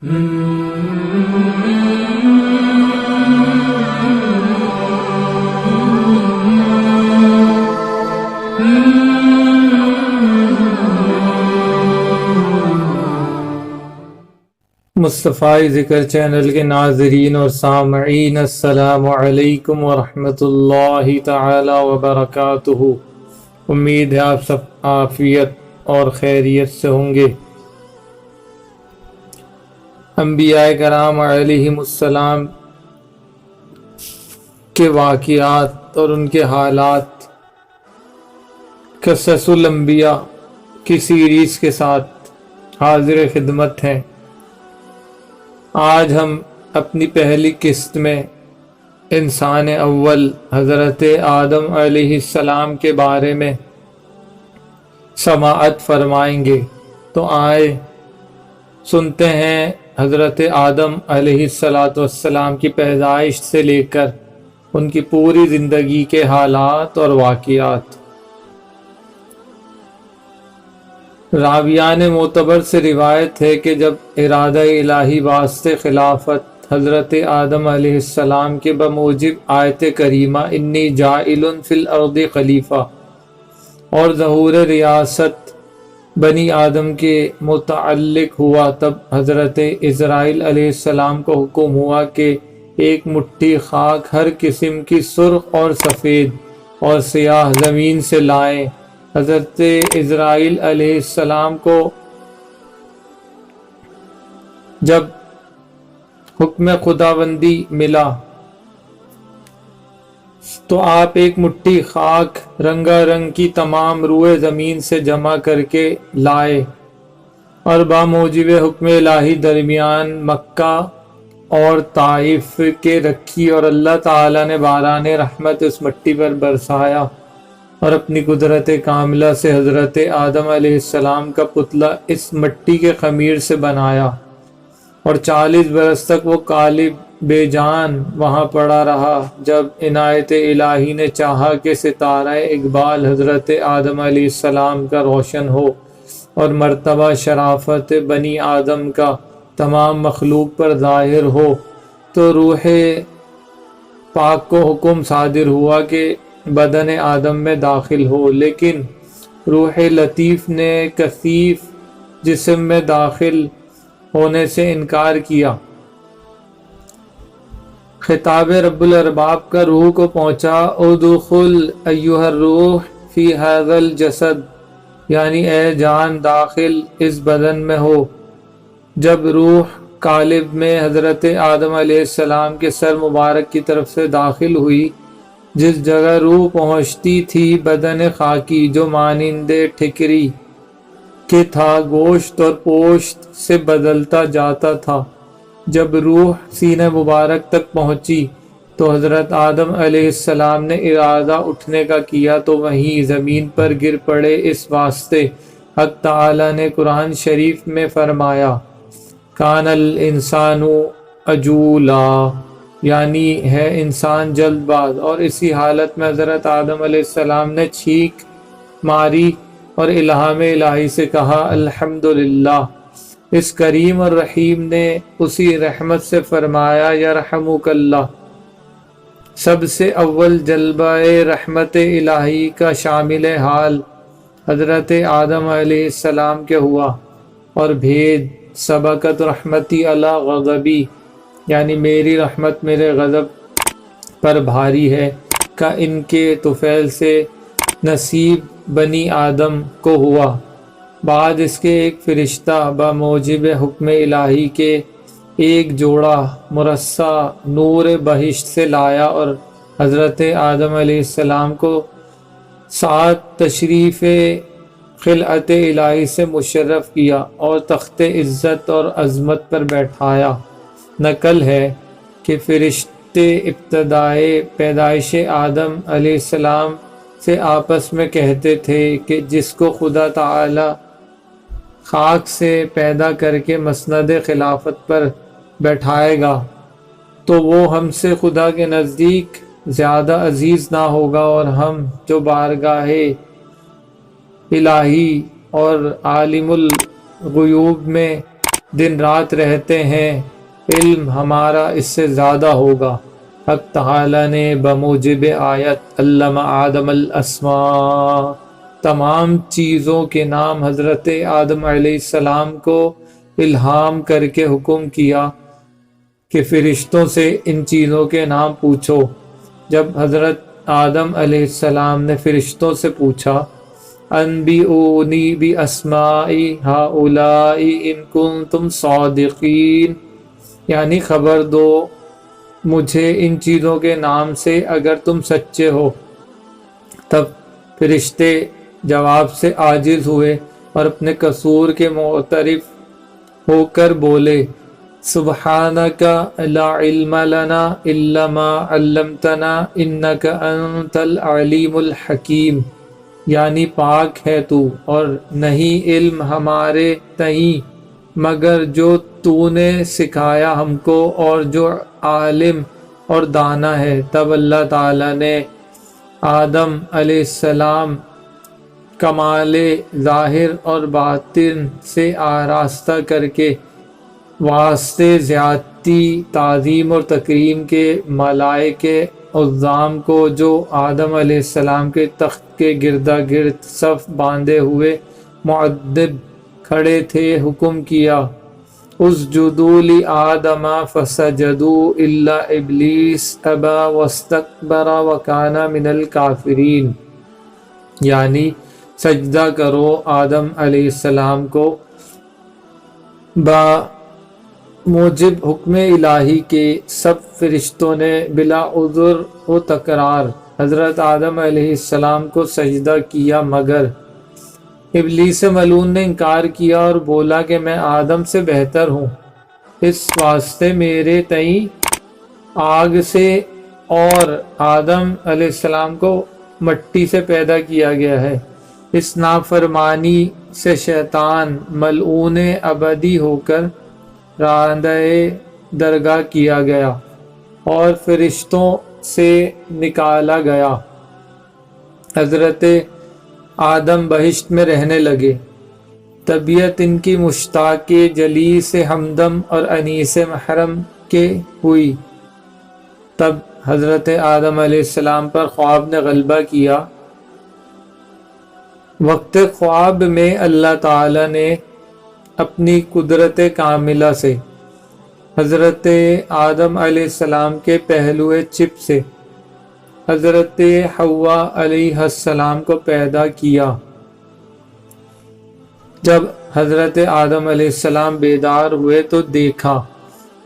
مصطفی ذکر چینل کے ناظرین اور سامعین، السلام علیکم ورحمۃ اللہ تعالی وبرکاتہ۔ امید ہے آپ سب عافیت اور خیریت سے ہوں گے۔ انبیاء کرام علیہم السلام کے واقعات اور ان کے حالات قصص الانبیاء کی سیریز کے ساتھ حاضر خدمت ہیں۔ آج ہم اپنی پہلی قسط میں انسان اول حضرت آدم علیہ السلام کے بارے میں سماعت فرمائیں گے، تو آئے سنتے ہیں حضرت آدم علیہ السلام کی پیدائش سے لے کر ان کی پوری زندگی کے حالات اور واقعات۔ راویان معتبر سے روایت ہے کہ جب ارادہ الہی واسطے خلافت حضرت آدم علیہ السلام کے بموجب آیت کریمہ انی جاعل فی الارض خلیفہ اور ظہور ریاست بنی آدم کے متعلق ہوا، تب حضرت اسرائیل علیہ السلام کو حکم ہوا کہ ایک مٹھی خاک ہر قسم کی سرخ اور سفید اور سیاہ زمین سے لائیں۔ حضرت اسرائیل علیہ السلام کو جب حکم خداوندی ملا تو آپ ایک مٹھی خاک رنگا رنگ کی تمام روئے زمین سے جمع کر کے لائے اور باموجب حکم الہی درمیان مکہ اور طائف کے رکھی، اور اللہ تعالیٰ نے باران رحمت اس مٹی پر برسایا اور اپنی قدرت کاملہ سے حضرت آدم علیہ السلام کا پتلہ اس مٹی کے خمیر سے بنایا، اور 40 برس تک وہ قالب بے جان وہاں پڑا رہا۔ جب عنایت الہی نے چاہا کہ ستارہ اقبال حضرت آدم علیہ السلام کا روشن ہو اور مرتبہ شرافت بنی آدم کا تمام مخلوق پر ظاہر ہو، تو روح پاک کو حکم صادر ہوا کہ بدن آدم میں داخل ہو، لیکن روح لطیف نے کثیف جسم میں داخل ہونے سے انکار کیا۔ خطاب رب الارباب کا روح کو پہنچا، ادخل ایھا الروح فی ھذا الجسد، یعنی اے جان داخل اس بدن میں ہو۔ جب روح قالب میں حضرت آدم علیہ السلام کے سر مبارک کی طرف سے داخل ہوئی، جس جگہ روح پہنچتی تھی بدن خاکی جو مانند ٹھکری کے تھا گوشت اور پوشت سے بدلتا جاتا تھا۔ جب روح سینہ مبارک تک پہنچی تو حضرت آدم علیہ السلام نے ارادہ اٹھنے کا کیا تو وہیں زمین پر گر پڑے۔ اس واسطے حق تعالی نے قرآن شریف میں فرمایا کان الانسان عجولا، یعنی ہے انسان جلد باز، اور اسی حالت میں حضرت آدم علیہ السلام نے چھینک ماری اور الہام الہی سے کہا الحمدللہ۔ اس کریم اور رحیم نے اسی رحمت سے فرمایا یرحمک اللہ۔ سب سے اول جلبہ رحمت الہی کا شامل حال حضرت آدم علیہ السلام کے ہوا، اور بھید سبقت رحمتی علی غضبی، یعنی میری رحمت میرے غضب پر بھاری ہے، کا ان کے طفیل سے نصیب بنی آدم کو ہوا۔ بعد اس کے ایک فرشتہ بموجب حکم الہی کے ایک جوڑا مرصع نور بہشت سے لایا اور حضرت آدم علیہ السلام کو 7 تشریف خلعت الہی سے مشرف کیا اور تخت عزت اور عظمت پر بیٹھایا۔ نقل ہے کہ فرشتے ابتدائے پیدائش آدم علیہ السلام سے آپس میں کہتے تھے کہ جس کو خدا تعالی خاک سے پیدا کر کے مسند خلافت پر بیٹھائے گا تو وہ ہم سے خدا کے نزدیک زیادہ عزیز نہ ہوگا، اور ہم جو بارگاہ الہی اور عالم الغیوب میں دن رات رہتے ہیں، علم ہمارا اس سے زیادہ ہوگا۔ حق تعالی نے بموجب آیت علم آدم الاسماء، تمام چیزوں کے نام حضرت آدم علیہ السلام کو الہام کر کے حکم کیا کہ فرشتوں سے ان چیزوں کے نام پوچھو۔ جب حضرت آدم علیہ السلام نے فرشتوں سے پوچھا انبئونی باسماء ہؤلاء ان کنتم صادقین، یعنی خبر دو مجھے ان چیزوں کے نام سے اگر تم سچے ہو، تب فرشتے جواب سے عاجز ہوئے اور اپنے قصور کے معترف ہو کر بولے سبحانک لا علم لنا الا ما علمتنا انک انت العلیم الحکیم، یعنی پاک ہے تو اور نہیں علم ہمارے تئیں مگر جو تو نے سکھایا ہم کو اور جو عالم اور دانا ہے۔ تب اللہ تعالی نے آدم علیہ السلام کمال ظاہر اور باطن سے آراستہ کر کے واسطے زیادتی تعظیم اور تکریم کے ملائکے عظام کو جو آدم علیہ السلام کے تخت کے گردا گرد صف باندھے ہوئے معدب کھڑے تھے حکم کیا اسجدوا لآدم فسجدوا الا ابلیس ابا واستکبر وکان من الکافرین، یعنی سجدہ کرو آدم علیہ السلام کو۔ با موجب حکم الہی کے سب فرشتوں نے بلا عذر و تکرار حضرت آدم علیہ السلام کو سجدہ کیا، مگر ابلیس ملعون نے انکار کیا اور بولا کہ میں آدم سے بہتر ہوں، اس واسطے میرے تئیں آگ سے اور آدم علیہ السلام کو مٹی سے پیدا کیا گیا ہے۔ اس نافرمانی سے شیطان ملعون ابدی ہو کر راندہ درگاہ کیا گیا اور فرشتوں سے نکالا گیا۔ حضرت آدم بہشت میں رہنے لگے، طبیعت ان کی مشتاق جلیس ہمدم اور انیس محرم کے ہوئی۔ تب حضرت آدم علیہ السلام پر خواب نے غلبہ کیا۔ وقت خواب میں اللہ تعالی نے اپنی قدرت کاملہ سے حضرت آدم علیہ السلام کے پہلو چپ سے حضرت حوا علیہ السلام کو پیدا کیا۔ جب حضرت آدم علیہ السلام بیدار ہوئے تو دیکھا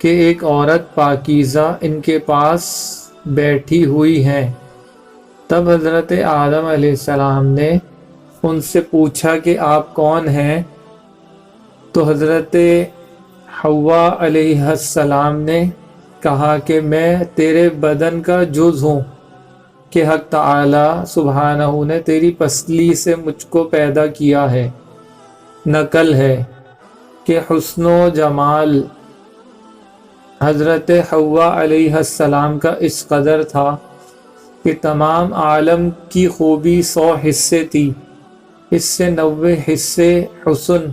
کہ ایک عورت پاکیزہ ان کے پاس بیٹھی ہوئی ہے۔ تب حضرت آدم علیہ السلام نے ان سے پوچھا کہ آپ کون ہیں؟ تو حضرت حوا علیہ السلام نے کہا کہ میں تیرے بدن کا جز ہوں کہ حق تعالی سبحانہ نے تیری پسلی سے مجھ کو پیدا کیا ہے۔ نقل ہے کہ حسن و جمال حضرت حوا علیہ السلام کا اس قدر تھا کہ تمام عالم کی خوبی 100 حصے تھی، اس سے 90 حصے حسن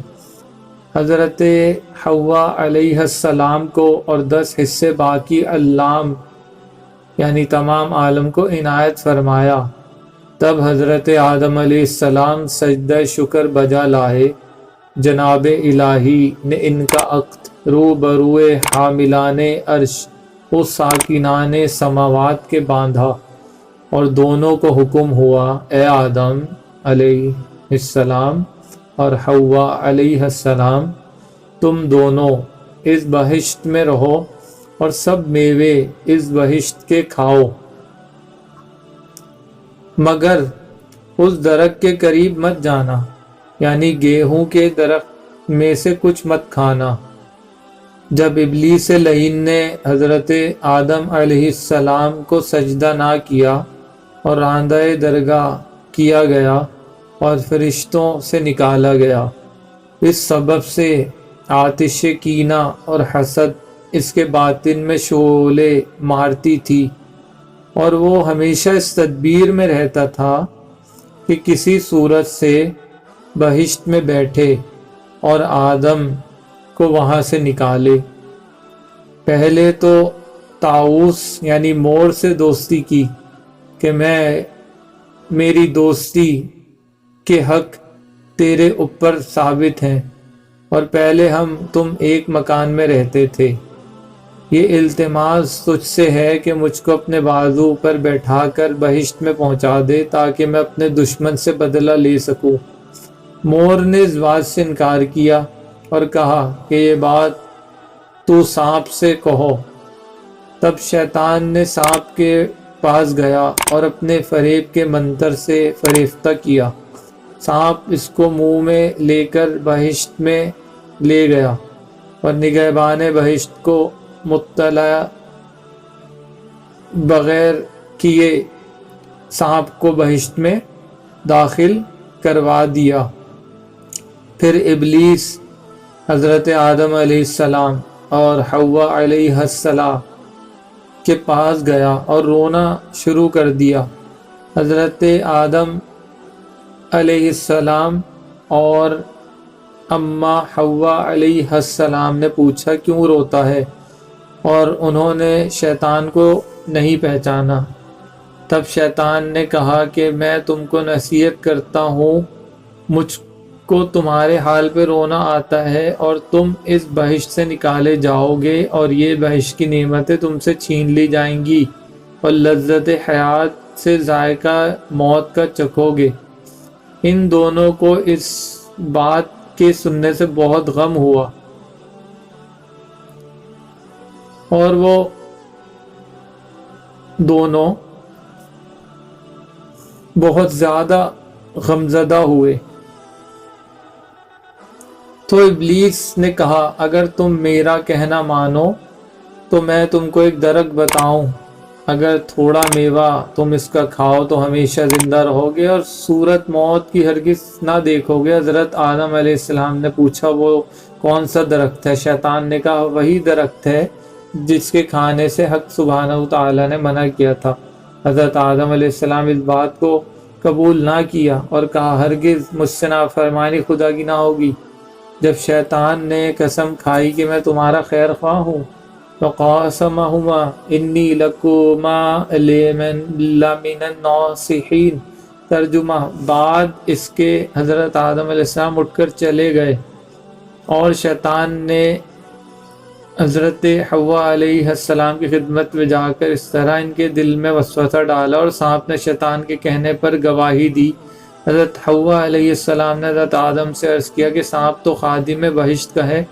حضرت حوا علیہ السلام کو اور 10 حصے باقی علام یعنی تمام عالم کو عنایت فرمایا۔ تب حضرت آدم علیہ السلام سجدہ شکر بجا لائے۔ جناب الہی نے ان کا عقد روبروئے حاملان عرش و ساکنان سماوات کے باندھا اور دونوں کو حکم ہوا اے آدم علیہ السلام اور حوا علیہ السلام، تم دونوں اس بہشت میں رہو اور سب میوے اس بہشت کے کھاؤ، مگر اس درخت کے قریب مت جانا، یعنی گیہوں کے درخت میں سے کچھ مت کھانا۔ جب ابلیس لعین نے حضرت آدم علیہ السلام کو سجدہ نہ کیا اور راندہ درگاہ کیا گیا اور فرشتوں سے نکالا گیا، اس سبب سے آتش کینہ اور حسد اس کے باطن میں شعلے مارتی تھی، اور وہ ہمیشہ اس تدبیر میں رہتا تھا کہ کسی صورت سے بہشت میں بیٹھے اور آدم کو وہاں سے نکالے۔ پہلے تو طاؤس یعنی مور سے دوستی کی کہ میری دوستی کے حق تیرے اوپر ثابت ہیں، اور پہلے تم ایک مکان میں رہتے تھے۔ یہ التماس تجھ سے ہے کہ مجھ کو اپنے بازو پر بیٹھا کر بہشت میں پہنچا دے تاکہ میں اپنے دشمن سے بدلہ لے سکوں۔ مور نے اس بات سے انکار کیا اور کہا کہ یہ بات تو سانپ سے کہو۔ تب شیطان نے سانپ کے پاس گیا اور اپنے فریب کے منتر سے فریفتہ کیا۔ سانپ اس کو منہ میں لے کر بہشت میں لے گیا، اور نگہبان بہشت کو مطلع بغیر کیے سانپ کو بہشت میں داخل کروا دیا۔ پھر ابلیس حضرت آدم علیہ السلام اور حوا علیہ السلام کے پاس گیا اور رونا شروع کر دیا۔ حضرت آدم علیہ السلام اور اماں حوا علیہ السلام نے پوچھا کیوں روتا ہے، اور انہوں نے شیطان کو نہیں پہچانا۔ تب شیطان نے کہا کہ میں تم کو نصیحت کرتا ہوں، مجھ کو تمہارے حال پہ رونا آتا ہے، اور تم اس بہشت سے نکالے جاؤ گے اور یہ بہشت کی نعمتیں تم سے چھین لی جائیں گی، اور لذت حیات سے ذائقہ موت کا چکھو گے۔ ان دونوں کو اس بات کے سننے سے بہت غم ہوا، اور وہ دونوں بہت زیادہ غمزدہ ہوئے۔ تو ابلیس نے کہا اگر تم میرا کہنا مانو تو میں تم کو ایک درخت بتاؤں، اگر تھوڑا میوہ تم اس کا کھاؤ تو ہمیشہ زندہ رہو گے اور صورت موت کی ہرگز نہ دیکھو گے۔ حضرت آدم علیہ السلام نے پوچھا وہ کون سا درخت ہے؟ شیطان نے کہا وہی درخت ہے جس کے کھانے سے حق سبحانہ وتعالی نے منع کیا تھا۔ حضرت آدم علیہ السلام اس بات کو قبول نہ کیا اور کہا ہرگز مجھ سے نافرمانی خدا کی نہ ہوگی۔ جب شیطان نے قسم کھائی کہ میں تمہارا خیر خواہ ہوں، فَقَاسَمَهُمَا إِنِّي لَكُمَا لَمِنَ النَّاصِحِينَ۔ ترجمہ، بعد اس کے حضرت آدم علیہ السلام اٹھ کر چلے گئے، اور شیطان نے حضرت حوا علیہ السلام کی خدمت میں جا کر اس طرح ان کے دل میں وسوسہ ڈالا، اور سانپ نے شیطان کے کہنے پر گواہی دی۔ حضرت حوا علیہ السلام نے حضرت آدم سے عرض کیا کہ سانپ تو خادم بہشت کا ہے،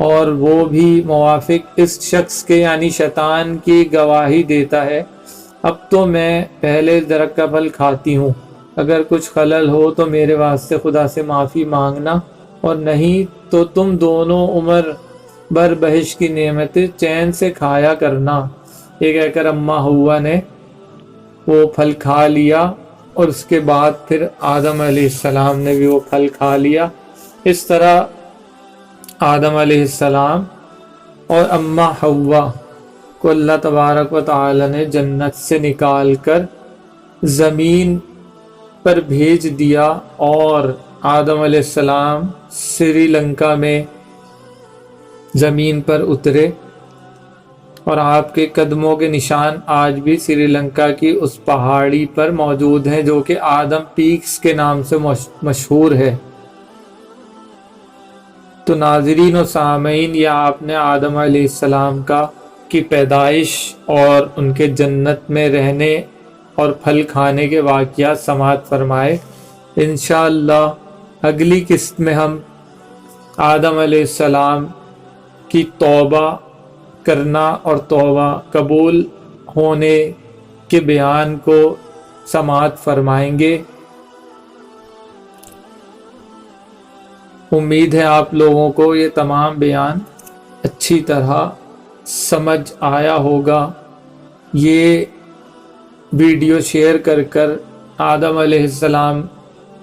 اور وہ بھی موافق اس شخص کے یعنی شیطان کی گواہی دیتا ہے۔ اب تو میں پہلے درخت کا پھل کھاتی ہوں، اگر کچھ خلل ہو تو میرے واسطے خدا سے معافی مانگنا، اور نہیں تو تم دونوں عمر بر بہشت کی نعمتیں چین سے کھایا کرنا۔ یہ کہہ کر اماں حوا نے وہ پھل کھا لیا، اور اس کے بعد پھر آدم علیہ السلام نے بھی وہ پھل کھا لیا۔ اس طرح آدم علیہ السلام اور اماں حوا کو اللہ تبارک و تعالی نے جنت سے نکال کر زمین پر بھیج دیا، اور آدم علیہ السلام سری لنکا میں زمین پر اترے، اور آپ کے قدموں کے نشان آج بھی سری لنکا کی اس پہاڑی پر موجود ہیں جو کہ آدم پیکس کے نام سے مشہور ہے۔ تو ناظرین و سامعین، یہ آپ نے آدم علیہ السلام کی پیدائش اور ان کے جنت میں رہنے اور پھل کھانے کے واقعات سماعت فرمائے۔ انشاءاللہ اگلی قسط میں ہم آدم علیہ السلام کی توبہ کرنا اور توبہ قبول ہونے کے بیان کو سماعت فرمائیں گے۔ امید ہے آپ لوگوں کو یہ تمام بیان اچھی طرح سمجھ آیا ہوگا۔ یہ ویڈیو شیئر کر کر آدم علیہ السلام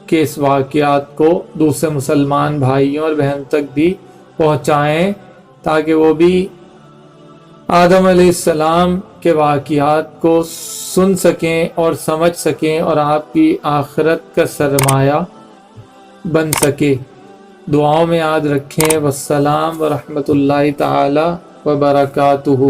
کے اس واقعات کو دوسرے مسلمان بھائیوں اور بہن تک بھی پہنچائیں، تاکہ وہ بھی آدم علیہ السلام کے واقعات کو سن سکیں اور سمجھ سکیں، اور آپ کی آخرت کا سرمایہ بن سکے۔ دعاؤں میں یاد رکھیں۔ والسلام ورحمۃ اللہ تعالی وبرکاتہ۔